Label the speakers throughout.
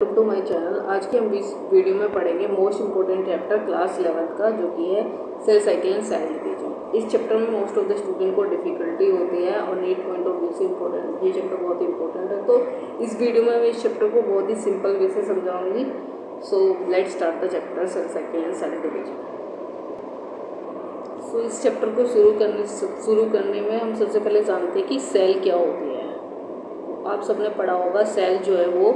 Speaker 1: To my channel. आज के हम इस वीडियो में पढ़ेंगे most important chapter class 11th का, जो कि है cell cycle and cell division. इस चैप्टर में मोस्ट ऑफ द स्टूडेंट को डिफिकल्टी होती है और नीट पॉइंट ऑफ व्यू से इम्पोर्टेंट ये चैप्टर बहुत इंपॉर्टेंट है। तो इस वीडियो में मैं इस चैप्टर को बहुत ही सिंपल वे से समझाऊंगी। So let start the chapter cell cycle and cell division. So इस चैप्टर को शुरू करने में हम सबसे पहले जानते हैं कि सेल क्या होती है। आप सबने पढ़ा होगा, सेल जो है वो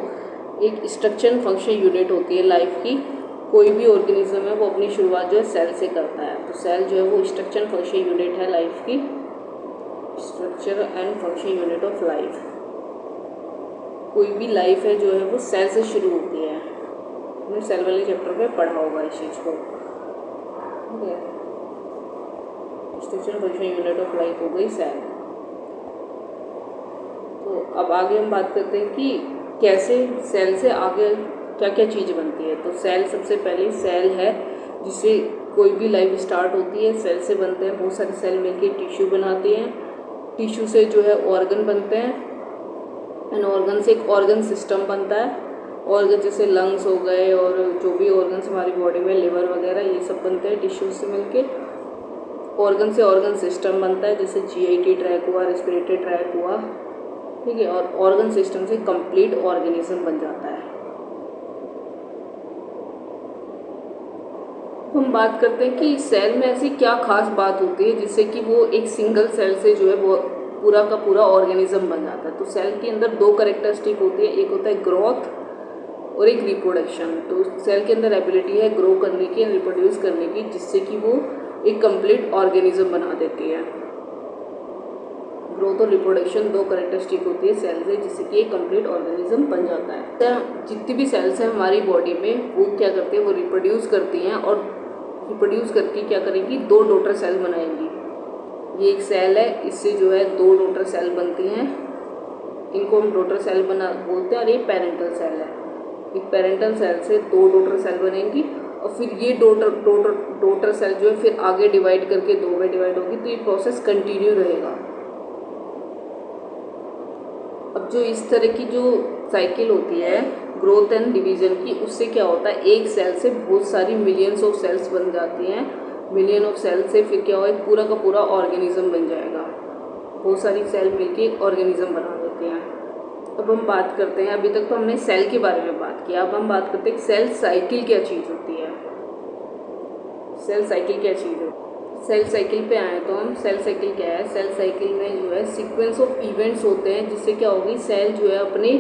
Speaker 1: एक स्ट्रक्चर फंक्शन यूनिट होती है लाइफ की। कोई भी ऑर्गेनिज्म है वो अपनी शुरुआत जो है सेल से करता है। तो सेल जो है वो स्ट्रक्चर फंक्शन यूनिट है लाइफ की, structure and function unit of life. कोई भी लाइफ है जो है वो सेल से शुरू होती है। हमने सेल वाले चैप्टर में पढ़ा होगा इस चीज़ को। Structure function unit of life हो गई सेल। तो अब आगे हम बात करते हैं कि कैसे सेल से आगे क्या क्या चीज़ बनती है। तो सेल सबसे पहले सेल है जिससे कोई भी लाइफ स्टार्ट होती है। सेल से बनते हैं बहुत सारे सेल मिलके टिश्यू बनाते हैं। टिश्यू से जो है ऑर्गन बनते हैं एंड ऑर्गन से एक ऑर्गन सिस्टम बनता है। ऑर्गन जैसे लंग्स हो गए और जो भी ऑर्गन्स हमारी बॉडी में, लिवर वगैरह, ये सब बनते हैं टिश्यू से मिलके। ऑर्गन से ऑर्गन सिस्टम बनता है, जैसे GIT ट्रैक हुआ, रेस्पिरेटरी ट्रैक हुआ, ठीक है। और ऑर्गन सिस्टम से कंप्लीट ऑर्गेनिज्म बन जाता है। हम बात करते हैं कि सेल में ऐसी क्या खास बात होती है जिससे कि वो एक सिंगल सेल से जो है वो पूरा का पूरा ऑर्गेनिज्म बन जाता है। तो सेल के अंदर दो कैरेक्टरिस्टिक होती है, एक होता है ग्रोथ और एक रिप्रोडक्शन। तो सेल के अंदर एबिलिटी है ग्रो करने की, रिप्रोड्यूस करने की, जिससे कि वो एक कंप्लीट ऑर्गेनिज्म बना देती है। ग्रोथ और रिप्रोडक्शन दो कैरेक्टरिस्टिक होती है सेल से, जिससे कि एक कंप्लीट ऑर्गेनिज्म बन जाता है। तो जितनी भी सेल्स हैं हमारी बॉडी में, वो क्या करती है, वो रिप्रोड्यूस करती हैं और रिप्रोड्यूस करके क्या करेंगी, दो डॉटर सेल बनाएंगी। ये एक सेल है, इससे जो है दो डॉटर सेल बनती हैं। इनको हम डॉटर सेल बना बोलते हैं। और ये पेरेंटल सेल है। एक पेरेंटल सेल से दो डॉटर सेल बनेंगी और फिर ये डॉटर सेल जो है फिर आगे डिवाइड करके दो में डिवाइड होगी। तो ये प्रोसेस कंटिन्यू रहेगा। अब जो इस तरह की जो साइकिल होती है ग्रोथ एंड डिवीजन की, उससे क्या होता है, एक सेल से बहुत सारी मिलियंस ऑफ सेल्स बन जाती हैं। मिलियन ऑफ सेल से फिर क्या होगा, पूरा का पूरा ऑर्गेनिज्म बन जाएगा। बहुत सारी सेल मिलके एक ऑर्गेनिज्म बना देते हैं। अब हम बात करते हैं, अभी तक तो हमने सेल के बारे में बात किया, अब हम बात करते हैं सेल साइकिल क्या चीज़ होती है। सेल साइकिल क्या चीज़ है। सेल साइकिल पे आए तो हम, सेल साइकिल क्या है। सेल साइकिल में जो है सीक्वेंस ऑफ इवेंट्स होते हैं, जिससे क्या होगी, सेल जो है अपने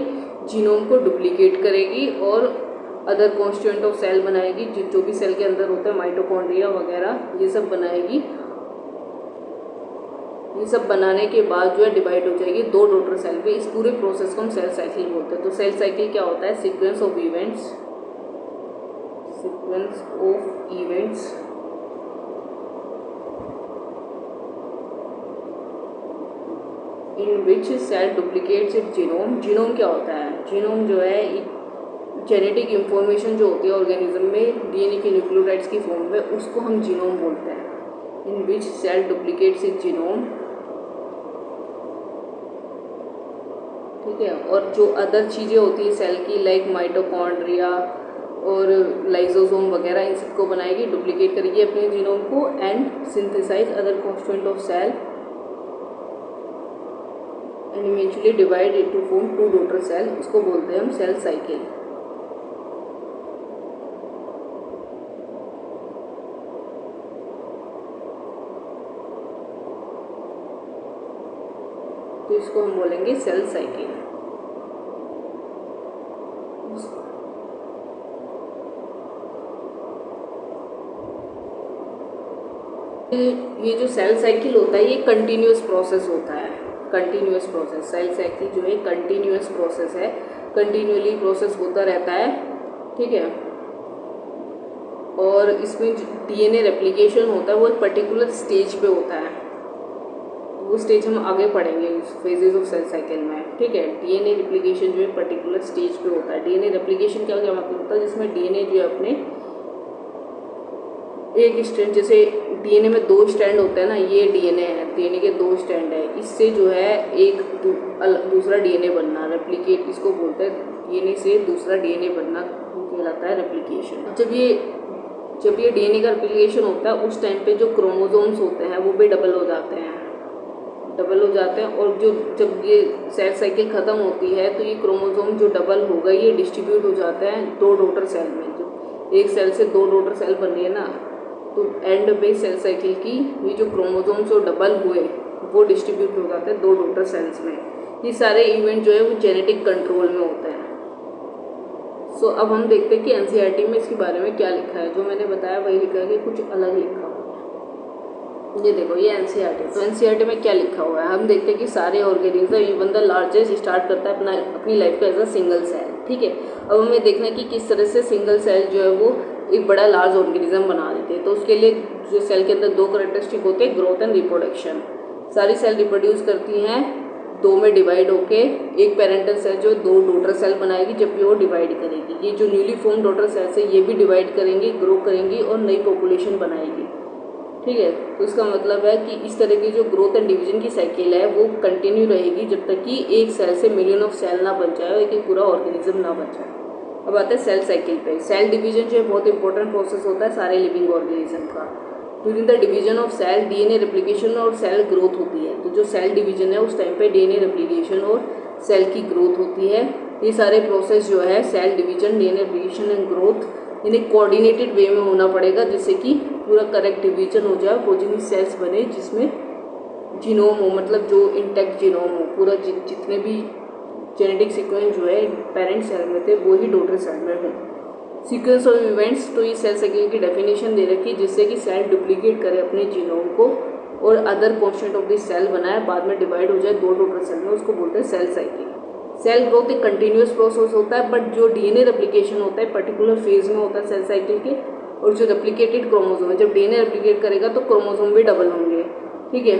Speaker 1: जीनोम को डुप्लीकेट करेगी और अदर कॉन्स्टिट्यूएंट ऑफ सेल बनाएगी। जो भी सेल के अंदर होता है, माइटोकॉन्ड्रिया वगैरह, ये सब बनाएगी। ये सब बनाने के बाद जो है डिवाइड हो जाएगी दो डॉटर सेल पे। इस पूरे प्रोसेस को हम सेल साइकिल बोलते हैं। तो सेल साइकिल क्या होता है, sequence of events, in which cell duplicates it genome. Genome क्या होता है, जीनोम जो है जेनेटिक इंफॉर्मेशन जो होती है ऑर्गेनिज्म में DNA के न्यूक्लियोटाइड्स की फॉर्म में, उसको हम जीनोम बोलते हैं। इन which cell duplicates it genome, ठीक है। और जो अदर चीज़ें होती है सेल की, लाइक माइटोकॉन्ड्रिया और लाइजोसोम वगैरह, इन सबको बनाएगी, डुप्लीकेट करेगी अपने जीनोम को and synthesise other constituent of cell and eventually divide it to form two daughter cell. इसको बोलते हैं हम सेल साइकिल। तो इसको हम बोलेंगे सेल साइकिल। ये जो सेल साइकिल होता है ये कंटिन्यूअस प्रोसेस होता है। कंटिन्यूअस प्रोसेस, सेल साइकिल जो है कंटिन्यूअस प्रोसेस है, कंटिन्यूअली प्रोसेस होता रहता है, ठीक है। और इसमें DNA रेप्लिकेशन होता है वो एक पर्टिकुलर स्टेज पे होता है। वो स्टेज हम आगे पढ़ेंगे इस फेजेस ऑफ सेल साइकिल में, ठीक है। DNA रेप्लिकेशन जो है पर्टिकुलर स्टेज पे होता है। DNA रेप्लिकेशन क्या क्या मतलब होता है, जिसमें DNA जो है अपने एक स्ट्रैंड, जैसे DNA में दो स्ट्रैंड होते हैं ना, ये DNA है, DNA के दो स्ट्रैंड है, इससे जो है एक दूसरा DNA बनना, रेप्लिकेट इसको बोलते हैं। डीएनए से दूसरा डीएनए बनना कहलाता है रेप्लिकेशन। जब ये डीएनए का रेप्लिकेशन होता है उस टाइम पे जो क्रोमोसोम्स होते हैं वो भी डबल हो जाते हैं और जब ये सेल साइकिल ख़त्म होती है तो ये क्रोमोसोम जो डबल होगा ये डिस्ट्रीब्यूट हो जाते हैं 2 डॉटर सेल में। जो एक सेल से 2 डॉटर सेल बन रही है ना, तो एंड पे सेल साइकिल की ये जो क्रोमोसोम्स जो डबल हुए वो डिस्ट्रीब्यूट हो जाते हैं 2 डॉटर सेल्स में। ये सारे इवेंट जो है वो जेनेटिक कंट्रोल में होते हैं। सो अब हम देखते हैं कि एनसीईआरटी में इसके बारे में क्या लिखा है। जो मैंने बताया वही लिखा है कि कुछ अलग लिखा हुआ है। ये देखो ये एनसीईआरटी, तो एनसीईआरटी में क्या लिखा हुआ है हम देखते हैं कि सारे organism even the largest start करता है अपनी लाइफ का एज अ सिंगल सेल। ठीक है, अब हमें देखना है कि किस तरह से सिंगल सेल जो है वो एक बड़ा लार्ज ऑर्गेनिज्म बना देते हैं। तो उसके लिए जो सेल के अंदर 2 कैरेक्टरिस्टिक होते हैं, ग्रोथ एंड रिप्रोडक्शन। सारी सेल रिप्रोड्यूस करती हैं 2 में डिवाइड होके। एक पेरेंटल सेल जो 2 डॉटर सेल बनाएगी जब भी वो डिवाइड करेगी। ये जो न्यूली फॉर्म डॉटर सेल्स है ये भी डिवाइड करेंगी, ग्रो करेंगी और नई पॉपुलेशन बनाएगी। ठीक है, तो इसका मतलब है कि इस तरह की जो ग्रोथ एंड डिवीजन की साइकिल है वो कंटिन्यू रहेगी जब तक कि एक सेल से मिलियन ऑफ सेल ना बन जाए और एक पूरा ऑर्गेनिज्म ना बन जाए। अब आते हैं सेल साइकिल पे। सेल डिवीजन जो है बहुत इंपॉर्टेंट प्रोसेस होता है सारे लिविंग ऑर्गेनिज्म का। During the division of cell DNA replication और सेल ग्रोथ होती है। तो जो सेल डिवीजन है उस टाइम पे डीएनए रेप्लिकेशन और सेल की ग्रोथ होती है। ये सारे प्रोसेस जो है cell division, DNA replication and growth इन्हें कोऑर्डिनेटेड वे में होना पड़ेगा जिससे कि पूरा करेक्ट डिवीजन हो जाए, प्रोजेनी सेल्स बने जिसमें जीनोम हो, मतलब जो इंटैक्ट जीनोम हो, पूरा जितने भी जेनेटिक सीक्वेंस जो है पेरेंट सेल में थे वो ही डॉटर सेल में हो। सीक्वेंस ऑफ इवेंट्स, तो ये सेल साइकिल की डेफिनेशन दे रखी है जिससे कि सेल डुप्लीकेट करे अपने जीनोम को और other constant of this cell बनाए, बाद में डिवाइड हो जाए 2 डॉटर सेल में, उसको बोलते हैं सेल साइकिल। सेल ग्रोथ एक कंटिन्यूस प्रोसेस होता है, बट जो डीएनए रेप्लिकेशन होता है पर्टिकुलर फेज में होता है सेल साइकिल के। और जो रेप्लिकेटेड क्रोमोसोम है, जब डीएनए रेप्लिकेट करेगा तो क्रोमोसोम भी डबल होंगे। ठीक है,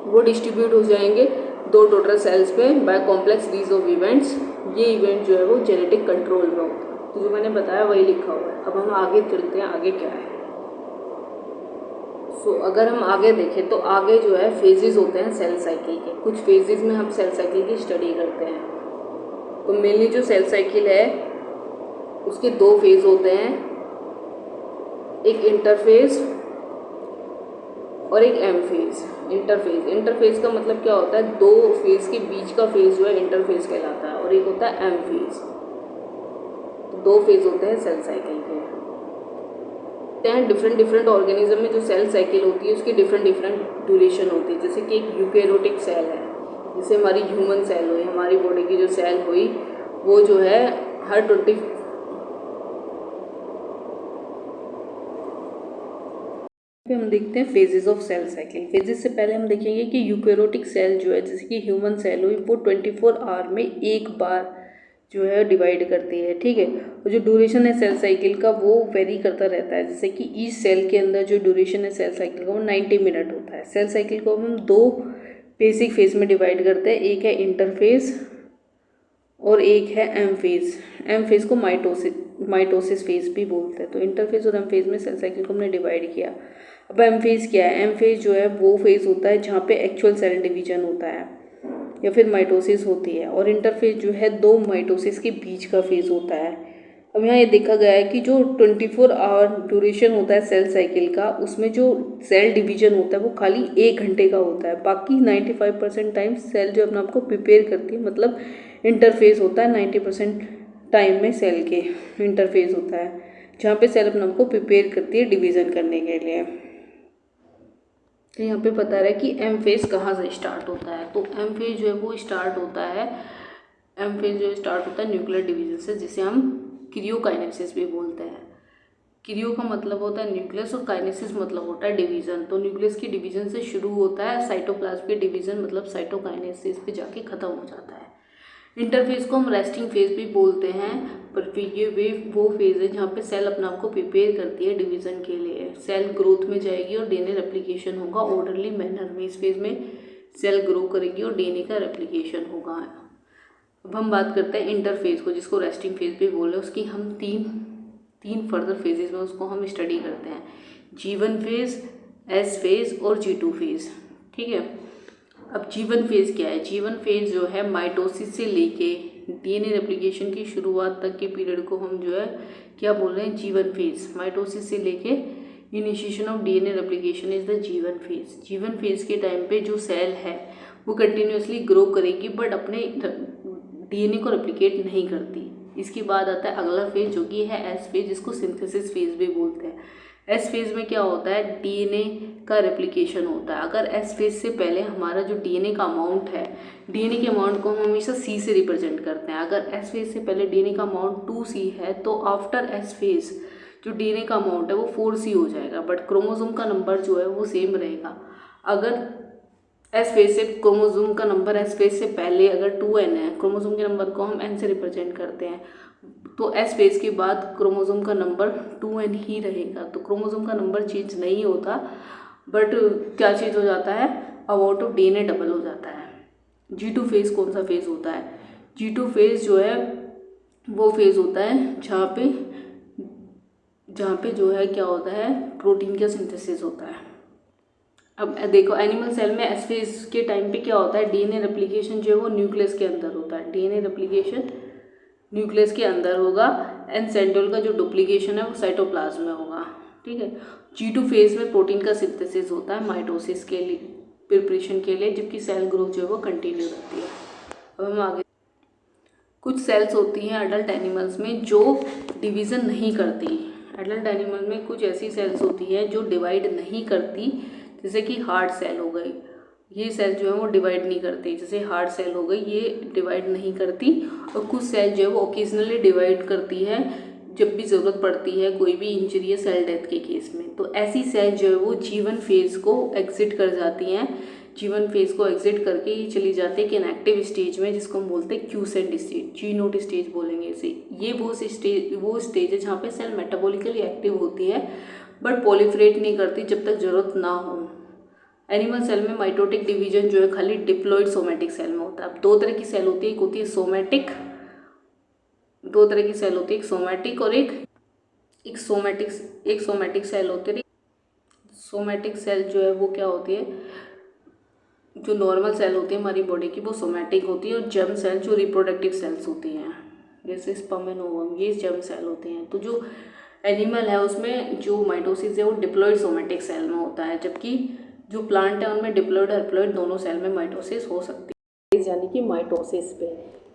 Speaker 1: वो डिस्ट्रीब्यूट हो जाएंगे 2 डॉटर सेल्स पे by complex series of events. ये इवेंट जो है वो जेनेटिक कंट्रोल में होता है। तो जो मैंने बताया वही लिखा हुआ है। अब हम आगे चलते हैं, आगे क्या है। सो अगर हम आगे देखें तो आगे जो है फेजेस होते हैं सेल साइकिल के। कुछ फेजेस में हम सेल साइकिल की स्टडी करते हैं। तो मेनली जो सेल साइकिल है उसके 2 फेज होते हैं, एक इंटरफेज और एक एम फेज। इंटरफेज का मतलब क्या होता है, 2 फेज के बीच का फेज जो है इंटरफेज कहलाता है, और एक होता है एम फेज। तो 2 फेज होते हैं सेल साइकिल के। डिफरेंट ऑर्गेनिज्म में जो सेल साइकिल होती है उसकी डिफरेंट ड्यूरेशन होती है। जैसे कि एक यूकैरियोटिक सेल है, जैसे हमारी ह्यूमन सेल हुई, हमारी बॉडी की जो सेल हुई वो जो है हर 20 पे हम देखते हैं phases of cell cycle. Phases से पहले हम देखेंगे कि यूकैरियोटिक सेल जो है जैसे कि ह्यूमन सेल हुई वो 24 आवर में एक बार जो है डिवाइड करती है। ठीक है, और जो ड्यूरेशन है सेल साइकिल का वो वेरी करता रहता है। जैसे कि ईच सेल के अंदर जो ड्यूरेशन है सेल साइकिल का वो 90 मिनट होता है। सेल साइकिल को हम 2 बेसिक फेज में डिवाइड करते हैं, एक है इंटरफेज और एक है एम फेज। एम फेज को माइटोसिस फेज भी बोलते हैं। तो इंटरफेज और एम फेज में सेल साइकिल को हमने डिवाइड किया। अब एम फेज क्या है, एम फेज जो है वो फेज होता है जहाँ पे एक्चुअल सेल डिवीजन होता है या फिर माइटोसिस होती है, और इंटरफेज जो है 2 माइटोसिस के बीच का फेज होता है। अब यहाँ ये देखा गया है कि जो 24 आवर ड्यूरेशन होता है सेल साइकिल का उसमें जो सेल डिवीजन होता है वो खाली 1 घंटे का होता है। बाकी 95% टाइम सेल जो अपने आप को प्रिपेयर करती है, मतलब इंटरफेज होता है 90% टाइम में सेल के इंटरफेज होता है जहाँ पे सेल अपने आप को प्रिपेयर करती है डिवीज़न करने के लिए। तो यहाँ पे बता रहा है कि एम फेज कहाँ से स्टार्ट होता है। तो एम फेज जो है वो स्टार्ट होता है न्यूक्लियर डिवीजन से, जिसे हम क्रियोकाइनेसिस भी बोलते हैं। क्रियो का मतलब होता है न्यूक्लियस और काइनेसिस मतलब होता है डिवीजन। तो न्यूक्लियस की डिवीजन से शुरू होता है, साइटोप्लाज्म के डिवीजन मतलब साइटोकाइनेसिस पे जाके खत्म हो जाता है। इंटरफेज को हम रेस्टिंग फेज भी बोलते हैं, पर ये वो फेज है जहाँ पे सेल अपने आप को प्रिपेयर करती है डिवीजन के लिए। सेल ग्रोथ में जाएगी और डीएनए रेप्लिकेशन होगा ऑर्डरली मैनर में। इस फेज में सेल ग्रो करेगी और डीएनए का रेप्लिकेशन होगा। अब हम बात करते हैं इंटरफेज को, जिसको रेस्टिंग फेज भी बोल रहे हैं। उसकी हम तीन फर्दर फेजेस में उसको हम स्टडी करते हैं, G1 फेज, S फेज और G2 फेज। ठीक है, अब G1 फेज क्या है। G1 फेज जो है माइटोसिस से लेके डीएनए रेप्लिकेशन की शुरुआत तक के पीरियड को हम जो है क्या बोल रहे हैं, जीवन फेज। माइटोसिस से लेके initiation of DNA replication is the जीवन फेज। जीवन फेज के टाइम पे जो सेल है वो कंटिन्यूसली ग्रो करेगी बट अपने डीएनए को रेप्लिकेट नहीं करती। इसके बाद आता है अगला फेज जो कि है एस फेज, जिसको सिंथेसिस फेज भी बोलते हैं। एस फेज में क्या होता है, डीएनए का रेप्लिकेशन होता है। अगर एस फेज से पहले हमारा जो डीएनए का अमाउंट है, डीएनए के अमाउंट को हम हमेशा सी से रिप्रेजेंट करते हैं। अगर एस फेज से पहले डीएनए का अमाउंट 2C है तो आफ्टर एस फेज जो डीएनए का अमाउंट है वो 4C हो जाएगा, बट क्रोमोसोम का नंबर जो है वो सेम रहेगा। अगर एस फेज से क्रोमोसोम का नंबर एस फेज से पहले अगर 2N है, क्रोमोसोम के नंबर को हम N से रिप्रेजेंट करते हैं, तो एस फेज के बाद क्रोमोसोम का नंबर 2N ही रहेगा। तो क्रोमोसोम का नंबर चेंज नहीं होता, बट क्या चेंज हो जाता है, अमाउंट ऑफ डीएनए डबल हो जाता है। G2 फेज कौन सा फेज होता है, G2 फेज जो है वो फेज होता है जहाँ पे जो है क्या होता है, प्रोटीन का सिंथेसिस होता है। अब देखो एनिमल सेल में एस फेज के टाइम पे क्या होता है, डीएनए रेप्लिकेशन जो है वो न्यूक्लियस के अंदर होता है। डीएनए रेप्लिकेशन न्यूक्लियस के अंदर होगा एंड सेंट्रोल का जो डुप्लीकेशन है वो साइटोप्लाज्म में होगा। ठीक है। G2 फेज में प्रोटीन का सिंथेसिस होता है माइटोसिस के लिए, प्रिपरेशन के लिए, जबकि सेल ग्रोथ जो है वो कंटिन्यू रहती है। अब हम आगे, कुछ सेल्स होती हैं अडल्ट एनिमल्स में जो डिवीज़न नहीं करती। एडल्ट एनिमल में कुछ ऐसी सेल्स होती है जो डिवाइड नहीं करती, जैसे कि हार्ट सेल हो गई, ये सेल जो है वो डिवाइड नहीं करती। जैसे हार्ट सेल हो गई, ये डिवाइड नहीं करती। और कुछ सेल जो है वो ओकेजनली डिवाइड करती है जब भी ज़रूरत पड़ती है, कोई भी इंजरी या सेल डेथ के केस में। तो ऐसी सेल जो है वो जीवन फेज को एग्जिट कर जाती हैं। जीवन फेज को एग्जिट करके ये चली जाती है कि इनएक्टिव स्टेज में, जिसको हम बोलते हैं क्यूसेंट स्टेज, जी नोट स्टेज बोलेंगे इसे। ये वो स्टेज है जहाँ पे सेल मेटाबॉलिकली एक्टिव होती है बट पॉलीफ्रेट नहीं करती जब तक ज़रूरत ना हो। एनिमल सेल में माइटोटिक डिवीजन जो है खाली डिप्लॉइड सोमेटिक सेल में होता है। अब दो तरह की सेल होती है, एक होती है सोमेटिक, दो तरह की सेल होती है, एक सोमेटिक और एक सोमेटिक सेल होती है। सोमेटिक सेल जो है वो क्या होती है, जो नॉर्मल सेल होती है हमारी बॉडी की वो सोमेटिक होती है। और जर्म सेल जो रिप्रोडक्टिव सेल्स होती हैं, जैसे स्पर्म एंड ओवम, ये जर्म सेल होती हैं। तो जो एनिमल है उसमें जो माइटोसिस है वो डिप्लॉइड सोमेटिक सेल में होता है, जबकि जो प्लांट है उनमें डिप्लॉइड और हैप्लॉइड दोनों सेल में माइटोसिस हो सकती है। यानी कि माइटोसिस पे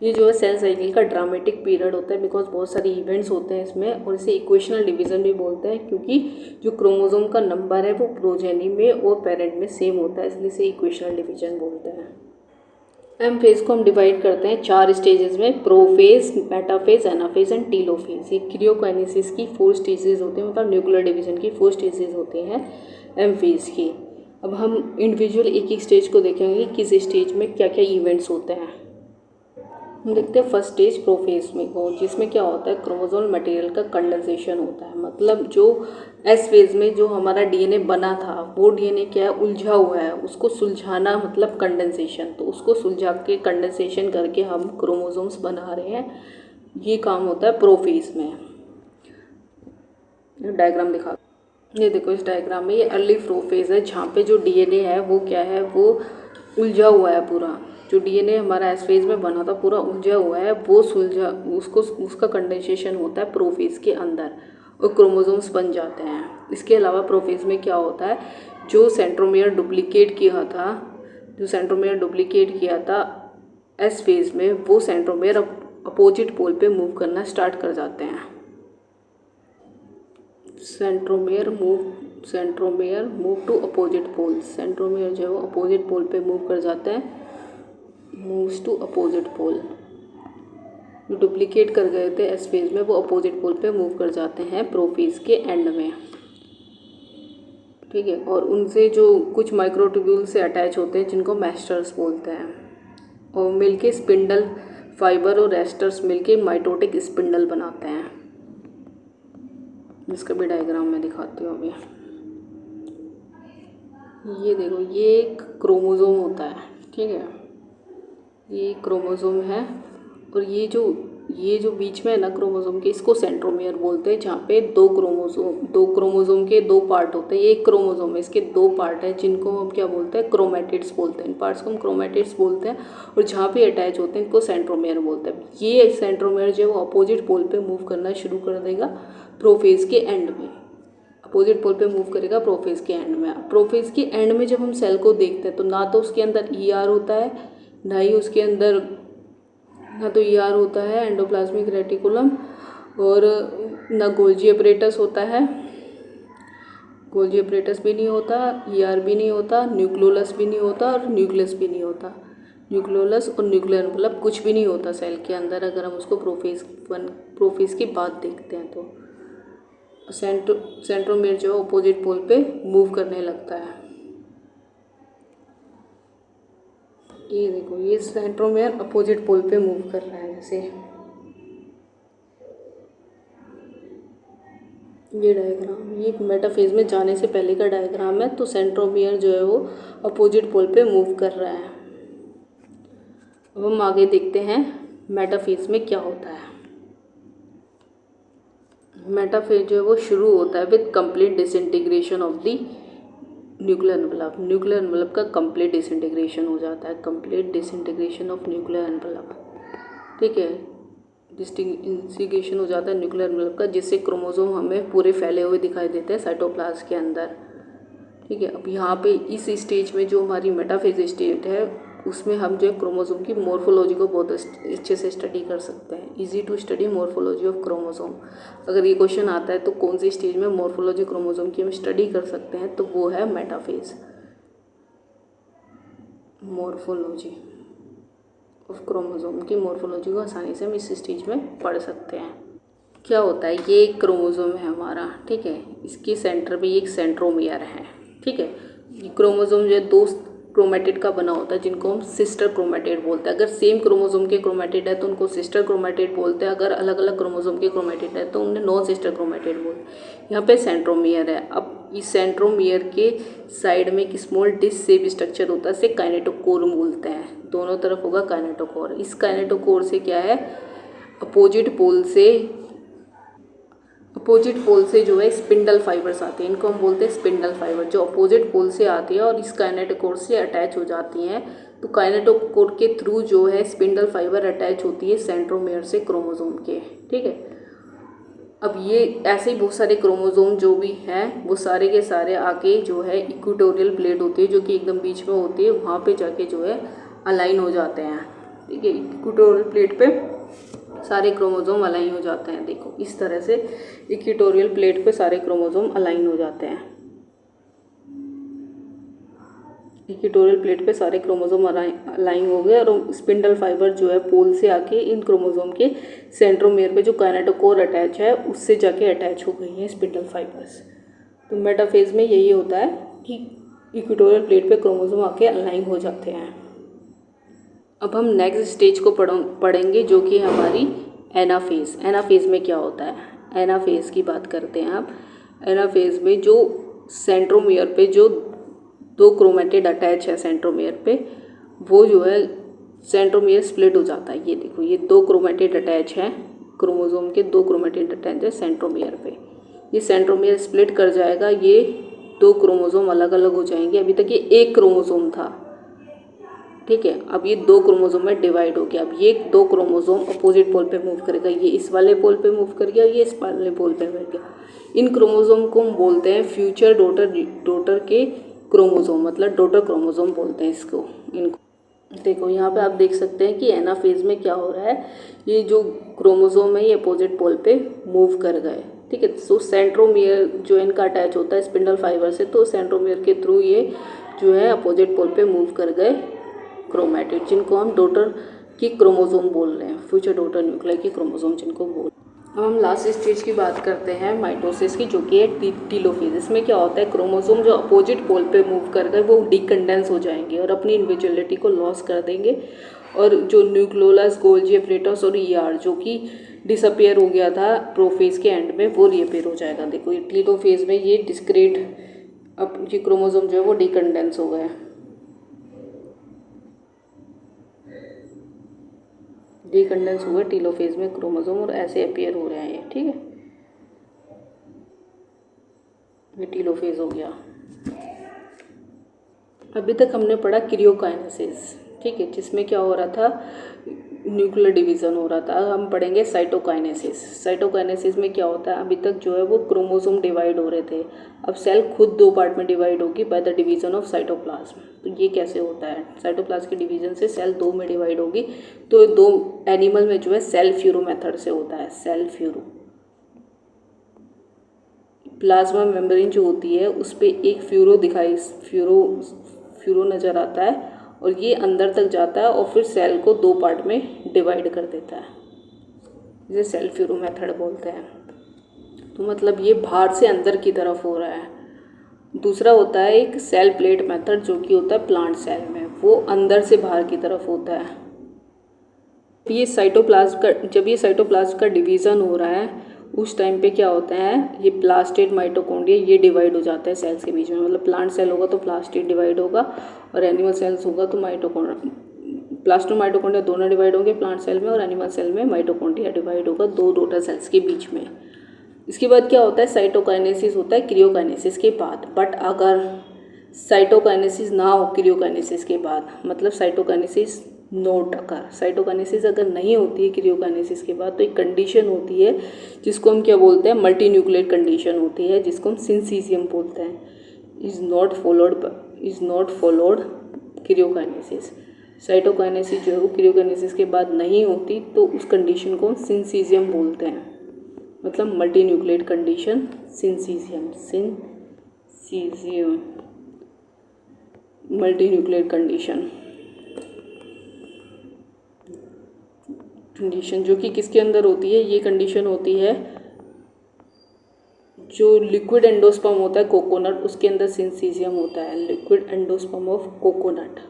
Speaker 1: ये जो है सेल साइकिल का ड्रामेटिक पीरियड होता है, बिकॉज बहुत सारे इवेंट्स होते हैं इसमें। और इसे इक्वेशनल डिवीजन भी बोलते हैं, क्योंकि जो क्रोमोसोम का नंबर है वो प्रोजेनी में और पेरेंट में सेम होता है, इसलिए इसे इक्वेशनल डिवीजन बोलते हैं। एम फेज को हम डिवाइड करते हैं 4 स्टेजेस में, prophase, metaphase, anaphase and telophase. ये क्रियोकाइनेसिस की 4 स्टेजेस होते हैं, मतलब न्यूक्लियर डिवीजन की 4 स्टेजेस होते हैं एम फेज की। अब हम इंडिविजुअल एक एक स्टेज को देखेंगे, किस स्टेज में क्या क्या इवेंट्स होते हैं। हम देखते हैं फर्स्ट स्टेज प्रोफेज में को, जिसमें क्या होता है, क्रोमोसोमल मटेरियल का कंडेंसेशन होता है। मतलब जो एस फेज में जो हमारा डीएनए बना था वो डीएनए क्या है, उलझा हुआ है, उसको सुलझाना मतलब कंडेंसेशन। तो उसको सुलझा के कंडेंसेशन करके हम क्रोमोसोम्स बना रहे हैं, ये काम होता है प्रोफेज में। डायग्राम दिखा, ये देखो इस डायग्राम में ये अर्ली प्रोफेज है, जहाँ पे जो डीएनए है वो क्या है, वो उलझा हुआ है पूरा। जो डीएनए हमारा एस फेज में बना था पूरा उलझा हुआ है, वो उसका कंडेंसेशन होता है प्रोफेज के अंदर और क्रोमोसोम्स बन जाते हैं। इसके अलावा प्रोफेज में क्या होता है, जो सेंट्रोमियर डुप्लीकेट किया था एस फेज में, वो सेंट्रोमियर अपोजिट पोल पे मूव करना स्टार्ट कर जाते हैं। Centromere move to opposite pole. Centromere जो है वो अपोजिट पोल पे मूव कर जाते हैं, मूव्स टू अपोजिट पोल। जो डुप्लीकेट कर गए थे एस फेज में वो अपोजिट पोल पे मूव कर जाते हैं प्रोफेज के एंड में। ठीक है। और उनसे जो कुछ माइक्रोट्यूब्यूल से अटैच होते हैं जिनको मैस्टर्स बोलते हैं, और मिलके स्पिंडल फाइबर और एस्टर्स मिलके माइटोटिक स्पिंडल बनाते हैं, जिसका भी डायग्राम मैं दिखाती हूँ अभी। ये देखो, ये एक क्रोमोसोम होता है, ठीक है, ये क्रोमोसोम है। और ये जो ये जो बीच में है ना क्रोमोसोम के, इसको सेंट्रोमियर बोलते हैं, जहाँ पे दो क्रोमोसोम के दो पार्ट होते हैं। ये एक क्रोमोसोम है, इसके दो पार्ट हैं जिनको हम क्या बोलते हैं, क्रोमैटिड्स बोलते हैं। इन पार्ट्स को हम क्रोमैटिड्स बोलते हैं, और जहाँ पे अटैच होते हैं इनको सेंट्रोमियर बोलते हैं। ये सेंट्रोमियर जो है वो अपोजिट पोल पे मूव करना शुरू कर देगा प्रोफेज के एंड में। अपोजिट पोल पे मूव करेगा प्रोफेज के एंड में। प्रोफेज के एंड में जब हम सेल को देखते हैं तो ना तो उसके अंदर ER होता है, ना ही उसके अंदर ER होता है एंडोप्लाज्मिक रेटिकुलम, और ना गोल्जी अपरेटस होता है, गोल्जी अपरेटस भी नहीं होता, ER भी नहीं होता, न्यूक्लियोलस भी नहीं होता, और न्यूक्लियस भी नहीं होता। न्यूक्लियोलस और न्यूक्लियर मतलब कुछ भी नहीं होता सेल के अंदर, अगर हम उसको प्रोफेज की बात देखते हैं तो। सेंट्रोमियर जो है अपोजिट पोल पे मूव करने लगता है। ये देखो, ये सेंट्रोमियर अपोजिट पोल पे मूव कर रहा है। जैसे ये डायग्राम, ये मेटाफेज में जाने से पहले का डायग्राम है। तो सेंट्रोमियर जो है वो अपोजिट पोल पे मूव कर रहा है। अब हम आगे देखते हैं मेटाफेज में क्या होता है। मेटाफेज जो है वो शुरू होता है with complete disintegration of the nuclear envelope. Nuclear envelope का कंप्लीट डिसइंटीग्रेशन हो जाता है, complete disintegration of nuclear envelope. ठीक है, डिसइंटीग्रेशन हो जाता है न्यूक्लियर एनवलप का, जिससे क्रोमोसोम हमें पूरे फैले हुए दिखाई देते हैं साइटोप्लाज्म के अंदर। ठीक है, अब यहाँ पे इस स्टेज में जो हमारी मेटाफेज स्टेज है उसमें हम जो है क्रोमोसोम की मॉर्फोलॉजी को बहुत अच्छे से स्टडी कर सकते हैं। Easy to study morphology of chromosome. अगर ये क्वेश्चन आता है तो कौन सी स्टेज में मॉर्फोलॉजी क्रोमोसोम की हम स्टडी कर सकते हैं, तो वो है मेटाफेज। मॉर्फोलॉजी ऑफ क्रोमोसोम की मॉर्फोलॉजी को आसानी से हम इस स्टेज में पढ़ सकते हैं। क्या होता है, ये एक क्रोमोसोम है हमारा। ठीक है, इसके सेंटर में एक सेंट्रोमियर है। ठीक है, ये क्रोमोसोम जो है दो क्रोमेटिड का बना होता है, जिनको हम सिस्टर क्रोमेटिड बोलते हैं। अगर सेम क्रोमोसोम के क्रोमेटिड है तो उनको सिस्टर क्रोमेटिड बोलते हैं, अगर अलग अलग क्रोमोसोम के क्रोमेटिड है तो उन्हें नॉन सिस्टर क्रोमेटिड बोलते हैं। यहाँ पे सेंट्रोमियर है। अब इस सेंट्रोमियर के साइड में एक स्मॉल डिश शेप स्ट्रक्चर होता है, इसे काइनेटोकोर बोलते हैं। दोनों तरफ होगा काइनेटोकोर। इस काइनेटोकोर से क्या है, अपोजिट पोल से जो है स्पिंडल फाइबर्स आती हैं, इनको हम बोलते हैं स्पिंडल फाइबर, जो अपोजिट पोल से आती है और इस काइनेटोकोर से अटैच हो जाती हैं। तो काइनेटोकोर के थ्रू जो है स्पिंडल फाइबर अटैच होती है सेंट्रोमियर से क्रोमोसोम के। ठीक है, अब ये ऐसे ही बहुत सारे क्रोमोसोम जो भी हैं वो सारे के सारे आके जो है इक्वेटोरियल प्लेट होती है जो कि एकदम बीच में होती है, वहाँ पे जाके जो है अलाइन हो जाते हैं। ठीक है, इक्वेटोरियल प्लेट पे सारे क्रोमोसोम अलाइन हो जाते हैं। देखो इस तरह से इक्वेटोरियल प्लेट पे सारे क्रोमोसोम अलाइन हो जाते हैं। इक्वेटोरियल प्लेट पे सारे क्रोमोसोम अलाइन हो गए और स्पिंडल फाइबर जो है पोल से आके इन क्रोमोसोम के सेंट्रोमियर पे जो काइनेटोकोर अटैच है उससे जाके अटैच हो गई हैं स्पिंडल फाइबर्स। तो मेटाफेज में यही होता है कि इक्वेटोरियल प्लेट पे क्रोमोसोम आके अलाइन हो जाते हैं। अब हम नेक्स्ट स्टेज को पढ़ेंगे जो कि हमारी एनाफेज। एनाफेज में क्या होता है, एनाफेज की बात करते हैं आप। एनाफेज में जो सेंट्रोमियर पे जो दो क्रोमेटिड अटैच है सेंट्रोमियर पे, वो जो है सेंट्रोमियर स्प्लिट हो जाता है। ये देखो, ये दो क्रोमेटिड अटैच हैं, क्रोमोसोम के दो क्रोमेटिड अटैच है सेंट्रोमियर पे। ये सेंट्रोमियर स्प्लिट कर जाएगा, ये दो क्रोमोसोम अलग अलग हो जाएंगे। अभी तक ये एक क्रोमोसोम था। ठीक है, अब ये दो क्रोमोसोम में डिवाइड हो गया। अब ये दो क्रोमोसोम अपोजिट पोल पे मूव करेगा, ये इस वाले पोल पे मूव कर गया, ये इस वाले पोल पे मूव गया। इन क्रोमोसोम को हम बोलते हैं फ्यूचर डॉटर के क्रोमोसोम, मतलब डॉटर क्रोमोसोम बोलते हैं इसको, इनको। देखो यहाँ पे आप देख सकते हैं कि एनाफेज में क्या हो रहा है, ये जो क्रोमोसोम है ये अपोजिट पोल पे मूव कर गए। ठीक है, तो सेंट्रोमियर जो इनका अटैच होता है स्पिंडल फाइबर से, तो सेंट्रोमियर के थ्रू ये जो है अपोजिट पोल पे मूव कर गए क्रोमेटिड, जिनको हम डॉटर की क्रोमोसोम बोल रहे हैं, फ्यूचर डॉटर न्यूक्लियर की क्रोमोसोम जिनको बोल। अब हम लास्ट स्टेज की बात करते हैं माइटोसिस की, जो कि है टीलोफेज। इसमें क्या होता है, क्रोमोसोम जो अपोजिट पोल पे मूव कर गए वो डिकंडेंस हो जाएंगे और अपनी इंडिविजुअलिटी को लॉस कर देंगे, और जो न्यूक्लियोलस, गोल्जी अपरेटस और ER जो कि डिसअपियर हो गया था प्रोफेज के एंड में, वो रीअपियर हो जाएगा। देखो टीलोफेज में ये डिस्क्रीट अब ये क्रोमोसोम जो है वो डिकंडेंस हो गए। रिकंडेंस हुआ टीलोफेज में क्रोमोसोम और ऐसे अपीयर हो रहे हैं ये, ठीक है। ये टीलोफेज हो गया। अभी तक हमने पढ़ा क्रियोकाइनेसिस, ठीक है, जिसमें क्या हो रहा था, न्यूक्लियर डिवीज़न हो रहा था। हम पढ़ेंगे साइटोकाइनेसिस। साइटोकाइनेसिस में क्या होता है, अभी तक जो है वो क्रोमोसोम डिवाइड हो रहे थे, अब सेल खुद दो पार्ट में डिवाइड होगी by the division of cytoplasm. तो ये कैसे होता है, साइटोप्लाज्म के डिवीज़न से सेल दो में डिवाइड होगी। तो दो एनिमल में जो है सेल फ्यूरो मेथड से होता है, सेल फ्यूरो। प्लाज्मा मेम्ब्रेन जो होती है उस पर एक फ्यूरो नज़र आता है और ये अंदर तक जाता है और फिर सेल को दो पार्ट में डिवाइड कर देता है, जिसे सेल फ्यूरो मेथड बोलते हैं। तो मतलब ये बाहर से अंदर की तरफ हो रहा है। दूसरा होता है एक सेल प्लेट मेथड, जो कि होता है प्लांट सेल में, वो अंदर से बाहर की तरफ होता है। जब ये साइटोप्लाज्म का डिवीज़न हो रहा है उस टाइम पे क्या होता है, ये प्लास्टिड माइटोकॉन्ड्रिया ये डिवाइड हो जाता है सेल्स के बीच में। मतलब प्लांट सेल होगा तो प्लास्टिड डिवाइड होगा और एनिमल सेल्स होगा तो प्लास्टोमाइटोकॉन्ड्रिया दोनों डिवाइड होंगे प्लांट सेल में, और एनिमल सेल में माइटोकॉन्ड्रिया डिवाइड होगा दो डॉटर सेल्स के बीच में। इसके बाद क्या होता है, साइटोकाइनेसिस होता है क्रियोकाइनेसिस के बाद। बट अगर साइटोकाइनेसिस ना हो क्रियोकाइनेसिस के बाद, मतलब साइटोकाइनेसिस नोट अकर, साइटोकाइनेसिस अगर नहीं होती है क्रियोकाइनेसिस के बाद, तो एक कंडीशन होती है जिसको हम क्या बोलते हैं, मल्टी न्यूक्लियर कंडीशन होती है, जिसको हम सिंसीजियम बोलते हैं। Is not followed karyokinesis. Cytokinesis जो है वो क्रियोकाइनेसिस के बाद नहीं होती तो उस कंडीशन को हम सिंसीजियम बोलते हैं, मतलब multi nuclear condition syncytium multi nuclear condition जो कि किसके अंदर होती है, ये कंडीशन होती है जो लिक्विड एंडोस्पर्म होता है कोकोनट, उसके अंदर सिंसीजियम होता है। लिक्विड एंडोस्पर्म ऑफ कोकोनट,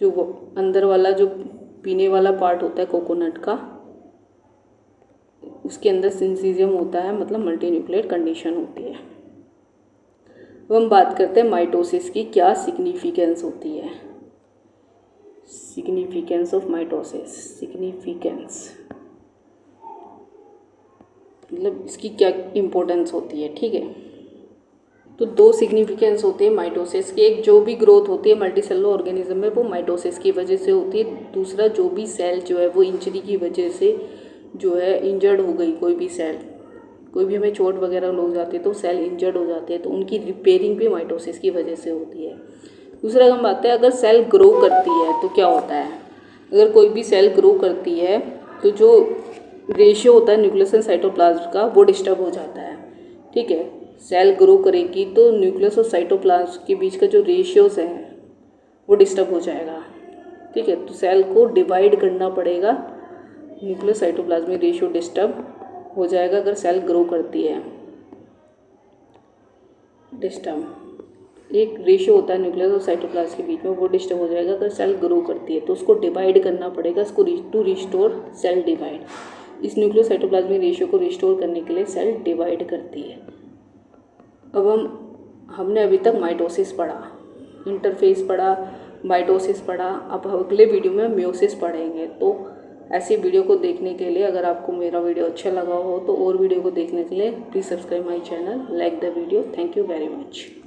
Speaker 1: जो वो अंदर वाला जो पीने वाला पार्ट होता है कोकोनट का, उसके अंदर सिंसीजियम होता है, मतलब मल्टी न्यूक्लियर कंडीशन होती है। अब हम बात करते हैं माइटोसिस की, क्या सिग्निफिकेंस होती है। सिग्निफिकेंस ऑफ माइटोसिस, मतलब इसकी क्या इम्पोर्टेंस होती है, ठीक है। तो दो सिग्निफिकेंस होते हैं माइटोसिस के, एक जो भी ग्रोथ होती है मल्टीसेलुलर ऑर्गेनिज्म में वो माइटोसिस की वजह से होती है। दूसरा जो भी सेल जो है वो इंजरी की वजह से जो है इंजर्ड हो गई, कोई भी सेल, कोई भी हमें चोट वगैरह लग जाती है तो सेल इंजर्ड हो जाते हैं, तो उनकी रिपेयरिंग भी माइटोसिस की वजह से होती है। दूसरा हम बात है, अगर सेल ग्रो करती है तो क्या होता है, अगर कोई भी सेल ग्रो करती है तो जो रेशियो होता है न्यूक्लियस एंड साइटोप्लाज्म का वो डिस्टर्ब हो जाता है, ठीक है। सेल ग्रो करेगी तो न्यूक्लियस और साइटोप्लाज्म के बीच का जो रेशियोज है वो डिस्टर्ब हो जाएगा, ठीक है। तो सेल को डिवाइड करना पड़ेगा, न्यूक्लियस साइटोप्लाज्म में रेशियो डिस्टर्ब हो जाएगा अगर सेल ग्रो करती है। एक रेशियो होता है न्यूक्लियस और साइटोप्लाज्म के बीच में, वो डिस्टर्ब हो जाएगा अगर सेल ग्रो करती है, तो उसको डिवाइड करना पड़ेगा, इसको टू रिस्टोर सेल डिवाइड। इस न्यूक्लियस साइटोप्लाज्मिक रेशियो को रिस्टोर करने के लिए सेल डिवाइड करती है। अब हमने अभी तक माइटोसिस पढ़ा, इंटरफेस पढ़ा, माइटोसिस पढ़ा, अब अगले वीडियो में मियोसिस पढ़ेंगे। तो ऐसी वीडियो को देखने के लिए, अगर आपको मेरा वीडियो अच्छा लगा हो तो और वीडियो को देखने के लिए please subscribe my channel, like the video. Thank you very much.